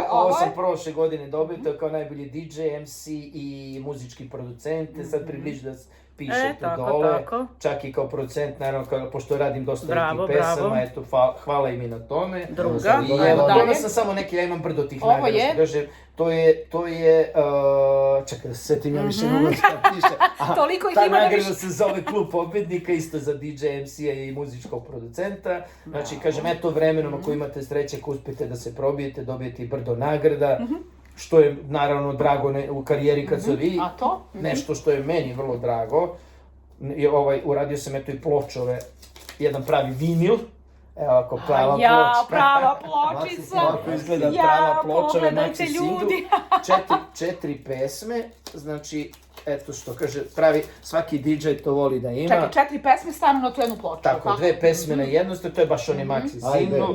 Ovo sam prošle godine dobio, to je kao najbolji DJ, MC i muzički producent, sad približi da piše tu dole, čak i kao producent, naravno, pošto radim dosta nekih pesama, eto, hvala im i na tome. Druga, i evo, dalje. Sam samo neki, ja imam brdo tih nagrada, što kažem, to je, čekaj da se setim, ja više ne mogu da piše. Toliko ih ta ima da nagrada se zove Klub pobednika, isto za DJ, MC-a i muzičkog producenta. Znači, kažem, eto vremenom, ako imate sreće, ako uspete da se probijete, dobijete i brdo nagrada. Što je naravno drago u karijeri kad se vi, nešto što je meni vrlo drago. Uradio sam eto i pločove, jedan pravi vinil. Evo ako prava ploča. Ja, prava pločica. Ovako izgleda prava ploča, maxi single. 4 pesme, znači, eto što kaže, pravi, svaki DJ to voli da ima. Čekaj, 4 pesme stanu na tu jednu ploču. Tako, 2 pesme na jednostavno, to je baš onaj maxi single.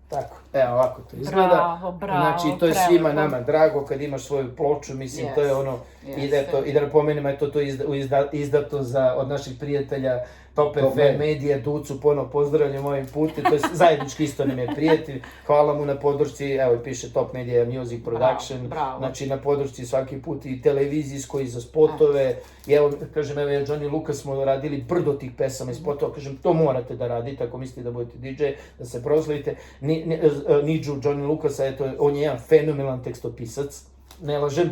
Tako, evo ovako to izgleda. Bravo, znači, to je svima nama drago kad imaš svoju ploču, mislim, to je ono, i da napomenem, eto to izdato od naših prijatelja Top FM Medija, Ducu, pozdravljam ovim putem, to je zajednički isto nam je prijatelj, hvala mu na podršci, evo piše Top Media Music Production, znači na podršci svaki put i televizijsko i za spotove, i evo, kažem, evo ja Johnny Lucas smo radili brdo tih pesama i spotova, kažem, to morate da radite ako mislite da budete DJ, da se proslavite, Niđu Johnny Lucasa, eto, on je jedan fenomenalan tekstopisac, ne lažem,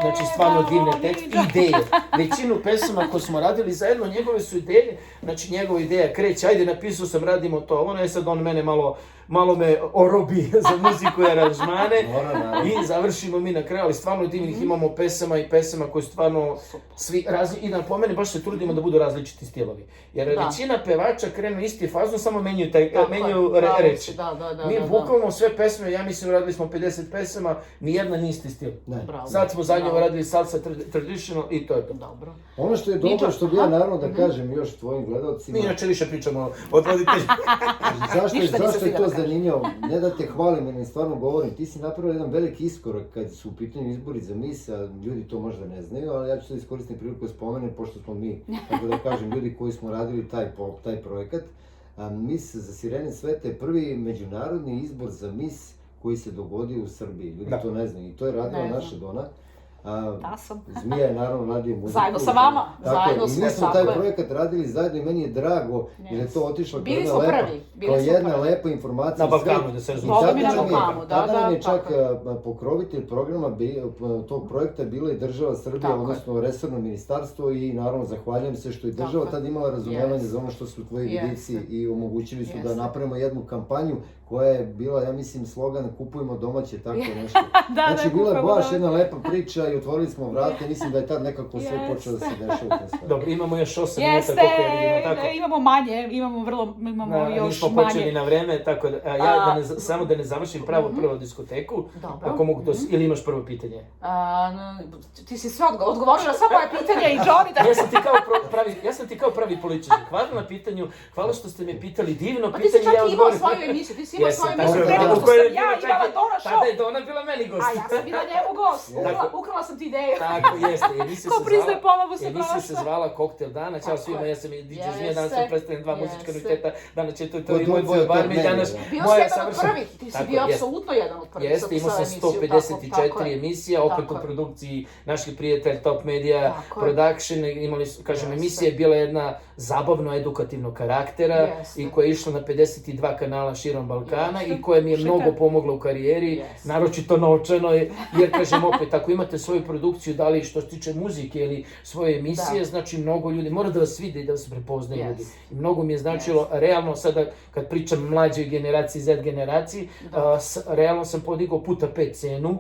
znači stvarno divne tekst, ideje. Većinu pesama koje smo radili zajedno, njegove su ideje, znači njegova ideja kreće, ajde napisao sam, radimo to, ono je sad on mene malo me orobi za muziku i aranžmane i završimo mi na kraju, ali stvarno divnih imamo pesama i pesama koje stvarno svi i da napomene, baš se trudimo da budu različiti stilovi. Jer većina pevača krenu isti fazon, samo menjaju reči. Mi bukvalno sve pesme, ja mislim radili smo 50 pesama, nijedna nije isti stil. Sad smo zadnje radili salsa traditional i to je to. Ono što je dobro, što bi ja naravno da kažem još tvojim gledalcima... Mi inače više pričamo od voditeljima. Zašto je to zanimljivo? Ne da te hvalim, jer mi stvarno govorim, ti si napravio jedan veliki iskorak kad su u pitanju izbori za Miss, a ljudi to možda ne znaju, ali ja ću to iskoristiti priliku da spomenem, pošto smo mi, tako da kažem, ljudi koji smo radili taj projekat. Miss za Sirene sveta je prvi međunarodni izbor za Miss koji se dogodio u Srbiji, ljudi to ne znaju, i to je radila naša Dona. Zmija je naravno radio muziku. Zajedno sa vama, zajedno sve. I mi smo taj projekat radili zajedno i meni je drago jer je to otišlo kao jedna lepa informacija. Na Balkanu, da se razumije. Tada nam je čak pokrovitelj programa tog projekta bila i država Srbija, odnosno resorno ministarstvo, i naravno zahvaljujem se što je država tada imala razumevanje za ono što su tvoji vidici i omogućili su da napravimo jednu kampanju koja je bila, ja mislim, slogan kupujmo domaće, tako nešto. Znači, bila je baš jedna lepa priča i otvorili smo vrate, mislim da je tad nekako sve počelo da se dešava. Dobro, imamo još 8 minuta, koliko je vidimo, tako? Imamo manje, imamo još manje. Nismo počeli na vreme, tako da, ja samo da ne završim prvu diskoteku, ako mogu to, ili imaš prvo pitanje? Ti si sve odgovorio na sva moja pitanja i Johnny da... Ja sam ti kao pravi političar, hvala na pitanju, hvala što ste me pitali, divno pitanje. Ti si čak i imao svoju emisiju, ti si imao svoju emisiju, prema što sam ja imala Dona show. Tada je Dona bila meni gost. A ja sam bila njemu gost, ukrala sam ti ideju. Tako jeste, emisija se zvala Koktel dana, čao svima, ja sam DJ Zmija, danas sam predstavljen 2 muzička noviteta, danas će to i moj Bojo Barmi, danas moja savršena... Bio si jedan od prvih, ti si bio apsolutno jedan od prvih. Jeste, imao sam 154 emisija, opet u produkciji naših prijatelja Top Media Production, imali su, kažem, emisija je bila jedna zabavno-edukativnog karaktera i koja je išla na 52 kanala širom Balkana i koja mi je mnogo pomogla u karijeri, naročito novčano, jer kažem opet, ako imate svoju produkciju, da li što se tiče muzike ili svoje emisije, znači mnogo ljudi, mora da vas vide i da vas prepoznaju ljudi. I mnogo mi je značilo, realno sada kad pričam mlađoj generaciji, Z generaciji, realno sam podigao puta 5 cenu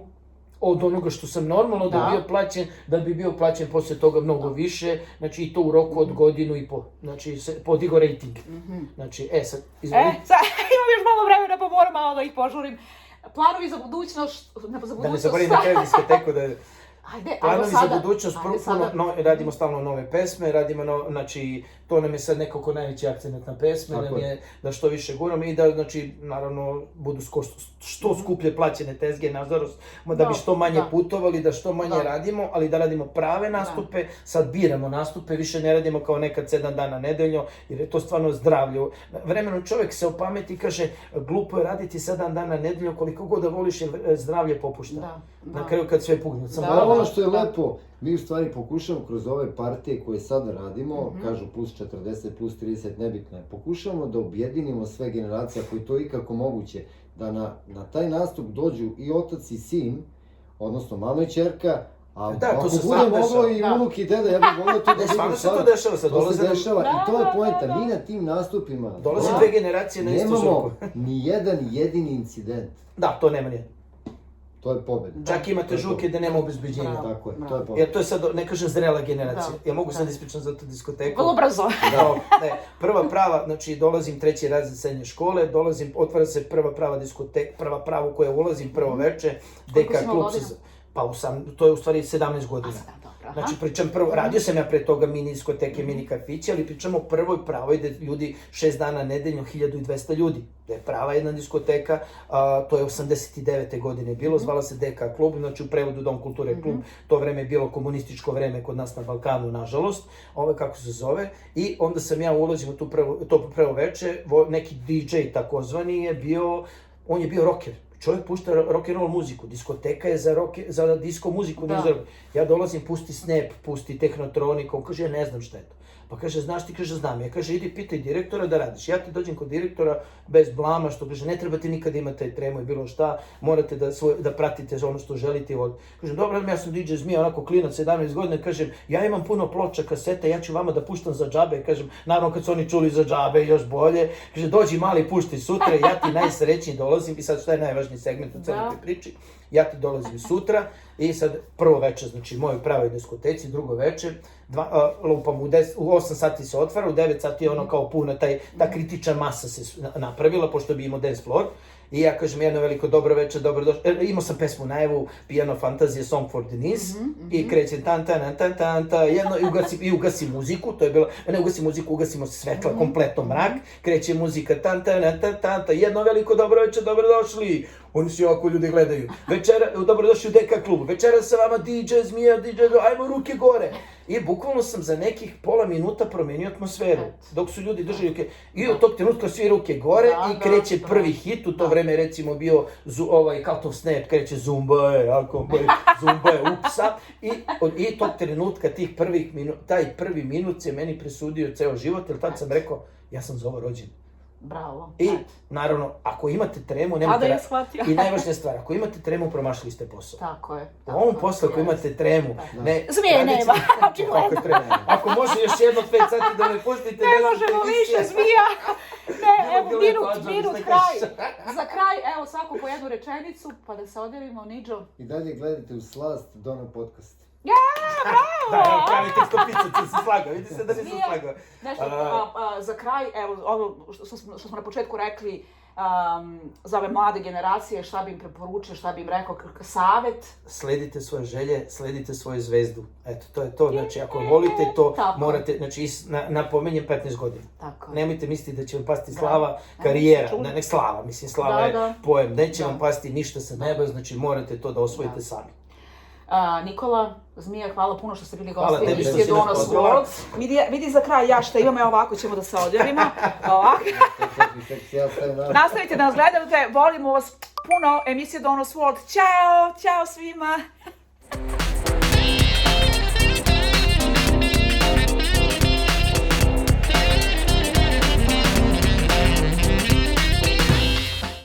od onoga što sam normalno bio plaćen, da bi bio plaćen posle toga mnogo više, znači i to u roku od godinu i po, znači se podigao rating. Znači, sad, izvoli. Imam još malo vremena pa moram malo da ih požurim. Planovi za budućnost, da ne zaboravim na kraju diskoteku da... Planovi za budućnost, radimo stalno nove pesme, znači, to nam je sad nekako najveći akcent na pesme, nam je da što više guramo i da, znači, naravno, budu što skuplje plaćene tezge, nažalost, da bi što manje putovali, da što manje radimo, ali da radimo prave nastupe, sad biramo nastupe, više ne radimo kao nekad 7 dana nedeljno, jer je to stvarno zdravlje. Vremenom čovjek se opameti i kaže, glupo je raditi 7 dana nedeljno, koliko god da voliš, jer zdravlje popušta. Na kraju kad sve pugne. Ono što je lepo, mi u stvari pokušamo kroz ove partije koje sad radimo, kažu plus 40, plus 30, nebitno je, pokušamo da objedinimo sve generacije, ako je to ikako moguće, da na taj nastup dođu i otac i sin, odnosno mama i ćerka, a ako bude moglo i unuk i deda, ja bih volio to da vidim stvarno. To se dešava i to je poenta, mi na tim nastupima dolaze dve generacije na istu žurku. Nemamo ni jedan jedini incident. Da, to nema nijedan. To je pobjeda. Čak imate žurke gde nema obezbeđenja. Tako je, to je pobjeda. Jer to je sad, ne kažem, zrela generacija. Ja mogu sad ispričam za tu diskoteku. Vrlo brzo. Prva prava, znači dolazim 3. razred srednje škole, otvara se prva prava diskoteka, prva prava u koju ulazim, prvo veče, DK klub. Pa to je u stvari 17 godina. Znači pričam prvo, radio sam ja pre toga mini diskoteke, mini kafiće, ali pričamo o prvoj pravoj gde ljudi 6 dana nedeljno, 1200 ljudi. Da je prava jedna diskoteka, to je 89. godine bilo, zvala se DK klub, znači u prevodu Dom kulture klub, to vreme je bilo komunističko vreme kod nas na Balkanu, nažalost, kako se zove, i onda sam ja ulazim u to prvo veče, neki DJ takozvani je bio, on je bio rocker. Čovjek pušta rock'n'roll muziku, diskoteka je za disco muziku, ja dolazim, pusti Snap, pusti Technotronik, on kaže, ja ne znam šta je to. Pa kaže, znaš ti, kaže, znam. Ja kaže, idi pitaj direktora da radiš. Ja ti dođem kod direktora bez blama, što kaže, ne treba ti nikada imati tremu i bilo šta, morate da pratite ono što želite. Kažem, dobro, ja sam DJ Zmija, onako klinac, 17 godina, kažem, ja imam puno ploča, kaseta, ja ću vama da puštam za džabe. Kažem, naravno kad su oni čuli za džabe, još bolje. Kaže, dođi mali, pušti sutra, ja ti najsrećniji dolazim. I sad šta je najvažniji segment u celoj priči? Ja ti dolazim sutra i sad prvo večer, znači mojoj pravoj diskoteci, drugo večer, lupam u 8 sati se otvara, u 9 sati je ono kao puna, ta kritična masa se napravila, pošto bi imao dance floor. I ja kažem jedno veliko dobro večer, dobrodošli. Imao sam pesmu najavu, Piano Fantazije, Song for Denise, i kreće tan tan tan tan tan, jedno i ugasi muziku, to je bilo, ne ugasi muziku, ugasimo svetla, kompletno mrak, kreće muzika tan tan tan tan tan, jedno veliko dobro večer, dobrodošli. Oni svi ovako ljudi gledaju. Dobrodošli u DK klubu, večera sa vama DJ Zmija, ajmo ruke gore. I bukvalno sam za nekih pola minuta promenio atmosferu, dok su ljudi držali ruke. I od tog trenutka svi ruke gore i kreće prvi hit, u to vreme recimo bio Cult of Snap, kreće Zumba je upsa. I tog trenutka, taj prvi minut se meni presudio ceo život, jer tad sam rekao, ja sam za ovo rođen. Bravo. I, naravno, ako imate tremu, nemate... I najvažnija stvar, ako imate tremu, promašili ste posao. Tako je. U ovom poslu, ako imate tremu... Zmije nema, očigledno. Ako može još jedno 5 sati da me pustite... Ne možemo više zmija. Ne, evo, minut, kraj. Za kraj, evo, svako po jednu rečenicu, pa da se odjavimo, Niđo. I dalje gledajte u slast Dona podcast. Ja, bravo! Da, evo, pravi tekstopisac, ti se slagao, vidi se da nisam slagao. Nešto, za kraj, evo, ono što smo na početku rekli, za ove mlade generacije, šta bi im preporučio, šta bi im rekao, savjet? Sledite svoje želje, sledite svoju zvezdu. Eto, to je to, znači, ako volite to, morate, znači, napomenjem 15 godina. Nemojte misliti da će vam pasti slava, karijera, ne slava, mislim, slava je pojem, neće vam pasti ništa sa neba, znači, morate to da osvojite sami. Nikola, Zmija, hvala puno što ste bili gosti emisije Donos World. Vidi za kraj ja šta imam, ovako ćemo da se odjavimo. Nastavite da nas gledate, volimo vas puno, emisija Donos World. Ćao, ćao svima!